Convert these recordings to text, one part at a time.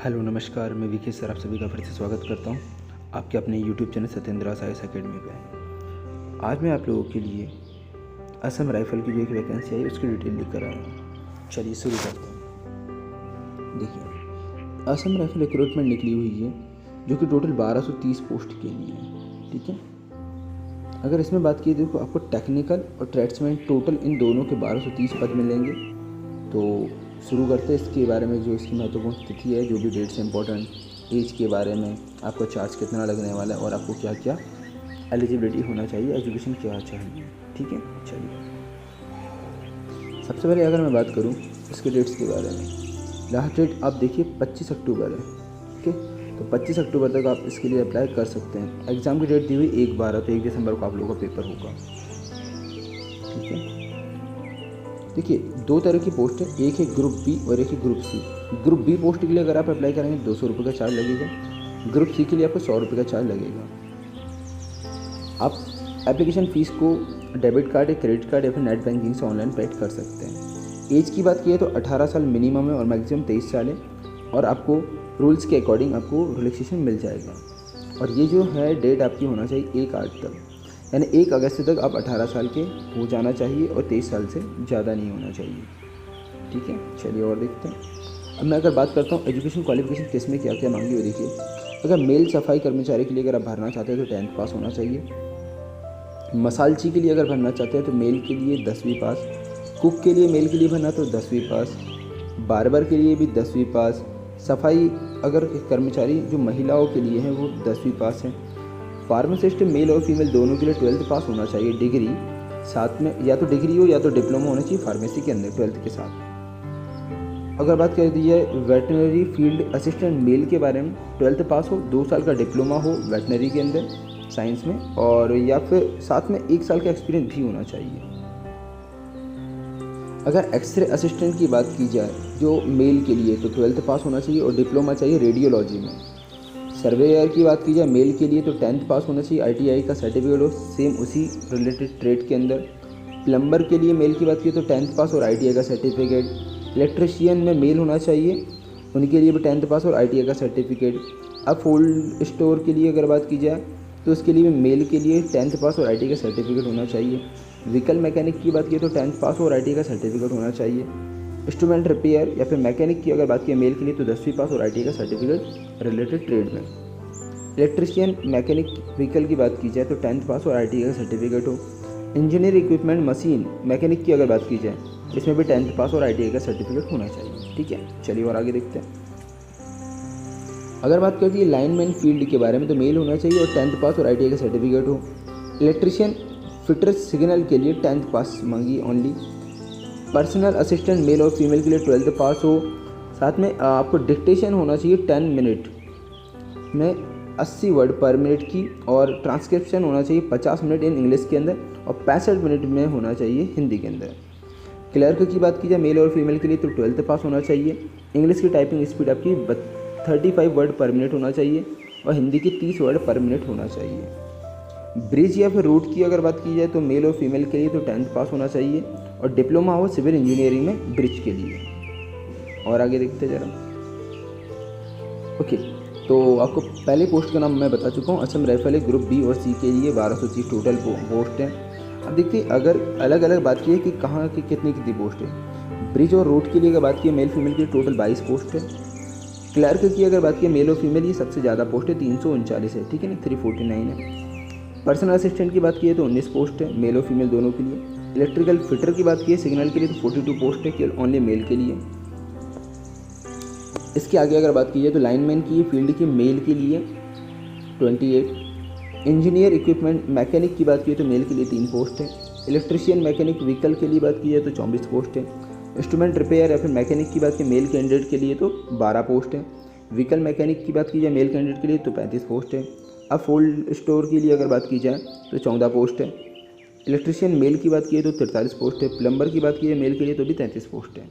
Hello नमस्कार, मैं Vicky sir आप सभी का फिर से स्वागत करता हूं आपके अपने YouTube channel Satyendra science academy पे। आज मैं आप लोगों के लिए असम राइफल की जो एक वैकेंसी आई उसकी डिटेल लेकर आया हूँ। चलिए शुरू करते हैं। देखिए, असम राइफल रिक्रूटमेंट निकली हुई है जो कि टोटल 1230 पोस्ट के लिए है। ठीक है, अगर इसमें बात की देखो आपको टेक्निकल और ट्रेड्समैन टोटल इन दोनों के 1230 पद मिलेंगे। तो शुरू करते हैं इसके बारे में, जो इसकी महत्वपूर्ण तिथि है, जो भी डेट्स इंपॉर्टेंट, एज के बारे में, आपको चार्ज कितना लगने वाला है और आपको क्या क्या एलिजिबिलिटी होना चाहिए, एजुकेशन क्या चाहिए। ठीक है, चलिए सबसे पहले अगर मैं बात करूं इसके डेट्स के बारे में, लास्ट डेट आप देखिए 25 अक्टूबर है। ठीक है, तो 25 अक्टूबर तक आप इसके लिए अप्लाई कर सकते हैं। एग्ज़ाम की डेट दी हुई 1/12, तो 1 दिसंबर को आप लोगों का पेपर होगा। ठीक है, देखिए 2 तरह की पोस्ट है, एक है ग्रुप बी और एक है group C. Group B post के लिए अगर आप अप्लाई करेंगे 200 रुपये का चार्ज लगेगा। ग्रुप सी के लिए आपको 100 रुपये का चार्ज लगेगा। आप एप्लीकेशन फ़ीस को डेबिट कार्ड या क्रेडिट कार्ड या फिर नेट बैंकिंग से ऑनलाइन पेड कर सकते हैं। एज की बात की तो 18 साल मिनिमम है और मैक्सिमम 23 साल है, और आपको रूल्स के अकॉर्डिंग आपको रिलैक्सेशन मिल जाएगा। और ये जो है डेट आपकी होना चाहिए 1/8 तक, यानी 1 अगस्त तक आप 18 साल के हो जाना चाहिए और 23 साल से ज़्यादा नहीं होना चाहिए। ठीक है, चलिए और देखते हैं। अब मैं अगर बात करता हूँ एजुकेशन क्वालिफिकेशन किस में क्या क्या मांगी हो। देखिए, अगर मेल सफाई कर्मचारी के लिए अगर आप भरना चाहते हैं तो 10th पास होना चाहिए। मसालची के लिए अगर भरना चाहते हैं तो मेल के लिए 10वीं पास। कुक के लिए मेल के लिए भरना तो 10वीं पास। बार्बर के लिए भी 10वीं पास। सफाई अगर कर्मचारी जो महिलाओं के लिए हैं वो 10वीं पास है। फार्मासिस्ट मेल और फीमेल दोनों के लिए 12th पास होना चाहिए। डिग्री साथ में या तो डिग्री हो या तो डिप्लोमा होना चाहिए फार्मेसी के अंदर 12th के साथ। अगर बात कर दी जाए वेटनरी फील्ड असिस्टेंट मेल के बारे में, 12th पास हो, 2 साल का डिप्लोमा हो वेटनरी के अंदर साइंस में, और या फिर साथ में 1 साल का एक्सपीरियंस भी होना चाहिए। अगर एक्सरे असिस्टेंट की बात की जाए जो मेल के लिए, तो 12th पास होना चाहिए और डिप्लोमा चाहिए रेडियोलॉजी में। सर्वेयर की बात की जाए मेल के लिए तो 10th पास होना चाहिए, ITI का सर्टिफिकेट हो सेम उसी रिलेटेड ट्रेड के अंदर। प्लम्बर के लिए मेल की बात की तो 10th पास और ITI का सर्टिफिकेट। इलेक्ट्रिशियन में मेल होना चाहिए, उनके लिए भी 10th पास और ITI का सर्टिफिकेट। अब फूड स्टोर के लिए अगर बात की जाए तो उसके लिए भी मेल के लिए 10th पास और ITI का सर्टिफिकेट होना चाहिए। व्हीकल मैकेनिक की बात की तो 10th पास और ITI का सर्टिफिकेट होना चाहिए। इंस्ट्रूमेंट रिपेयर या फिर मैकेनिक की अगर बात की मेल के लिए तो 10वीं पास और ITI का सर्टिफिकेट रिलेटेड ट्रेड में। इलेक्ट्रिशियन मैकेनिक व्हीकल की बात की जाए तो 10th पास और ITI का सर्टिफिकेट हो। इंजीनियर इक्विपमेंट मशीन मैकेनिक की अगर बात की जाए इसमें भी 10th पास और ITI का सर्टिफिकेट होना चाहिए। ठीक है, चलिए और आगे देखते हैं। अगर बात करती है लाइनमैन फील्ड के बारे में तो मेल होना चाहिए और 10th पास और ITI का सर्टिफिकेट हो। इलेक्ट्रिशियन फिटर सिग्नल के लिए 10th पास मांगी ओनली। पर्सनल असिस्टेंट मेल और फीमेल के लिए 12th पास हो। साथ में आपको डिक्टेशन होना चाहिए 10 मिनट में 80 वर्ड पर मिनट की, और ट्रांसक्रिप्शन होना चाहिए 50 मिनट इन इंग्लिश के अंदर और 65 मिनट में होना चाहिए हिंदी के अंदर। क्लर्क की बात की जाए मेल और फीमेल के लिए तो 12th पास होना चाहिए। इंग्लिश की टाइपिंग स्पीड आपकी 35 वर्ड पर मिनट होना चाहिए और हिंदी की 30 वर्ड पर मिनट होना चाहिए। ब्रिज या फिर रूट की अगर बात की जाए तो मेल और फीमेल के लिए तो 10th पास होना चाहिए और डिप्लोमा हो सिविल इंजीनियरिंग में ब्रिज के लिए। और आगे देखते जरा। ओके, तो आपको पहले पोस्ट का नाम मैं बता चुका हूँ, असम राइफल है। ग्रुप बी और सी के लिए 1230 टोटल पोस्ट हैं। अब देखते हैं अगर अलग अलग बात की है कि कहाँ की कितनी पोस्ट है। ब्रिज और रोड के लिए अगर बात की मेल फीमेल की टोटल 22 पोस्ट है। क्लर्क की अगर बात की मेल और फीमेल ये सबसे ज़्यादा पोस्ट है, 339 है। ठीक है ना, 349 है। पर्सनल असिस्टेंट की बात की है तो 19 पोस्ट है मेल और फीमेल दोनों के लिए। इलेक्ट्रिकल फिटर की बात की है सिग्नल के लिए तो 42 पोस्ट है केवल ओनली मेल के लिए। इसके आगे अगर बात की जाए तो लाइनमैन की फील्ड की मेल के लिए 28। इंजीनियर इक्विपमेंट मैकेनिक की बात की तो मेल के लिए 3 पोस्ट है। इलेक्ट्रिशियन मैकेनिक व्हीकल के लिए बात की जाए तो 24 पोस्ट है। इंस्ट्रूमेंट रिपेयर या फिर मैकेनिक की बात की मेल कैंडिडेट के लिए तो 12 पोस्ट है। व्हीकल मैकेनिक की बात की जाए मेल कैंडिडेट के लिए तो 35 पोस्ट है। अब फूड स्टोर के लिए अगर बात की जाए तो 14 पोस्ट है। इलेक्ट्रिशियन मेल की बात की तो 43 पोस्ट है। प्लम्बर की बात की जाए मेल के लिए तो भी 33 पोस्ट है।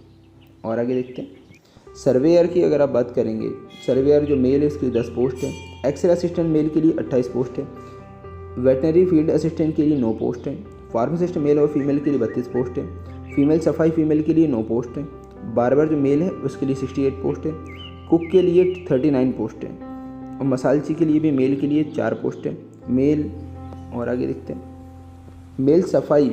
और आगे देखते हैं। सर्वेयर की अगर आप बात करेंगे, सर्वेयर जो मेल है इसकी 10 पोस्ट है। एक्सरे असिस्टेंट मेल के लिए 28 पोस्ट है। वेटनरी फील्ड असिस्टेंट के लिए 9 पोस्ट है। फार्मासिस्ट मेल और फीमेल के लिए 32 पोस्ट है। फीमेल सफाई फीमेल के लिए 9 पोस्ट है। बार्बर जो मेल है उसके लिए 68 पोस्ट है। कुक के लिए 39 पोस्ट है और मसालची के लिए भी मेल के लिए 4 पोस्ट है। मेल और आगे देखते हैं मेल सफाई,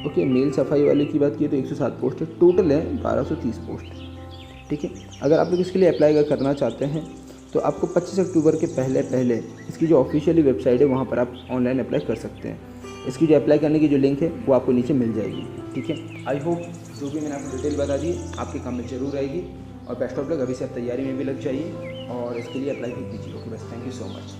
ओके, मेल सफाई वाले की बात की तो 107 पोस्ट है, टोटल है 1230 पोस्ट। ठीक है, अगर आप लोग इसके लिए अप्लाई करना चाहते हैं तो आपको 25 अक्टूबर के पहले इसकी जो ऑफिशियली वेबसाइट है वहाँ पर आप ऑनलाइन अप्लाई कर सकते हैं। इसकी जो अप्लाई करने की जो लिंक है वो आपको नीचे मिल जाएगी। ठीक है, आई होप जो भी मैंने आपको डिटेल बता दी आपके काम में ज़रूर आएगी और बेस्ट ऑफ लक। अभी से आप तैयारी में भी लग जाइए और इसके लिए अप्लाई भी कीजिए। ओके, बस थैंक यू सो मच।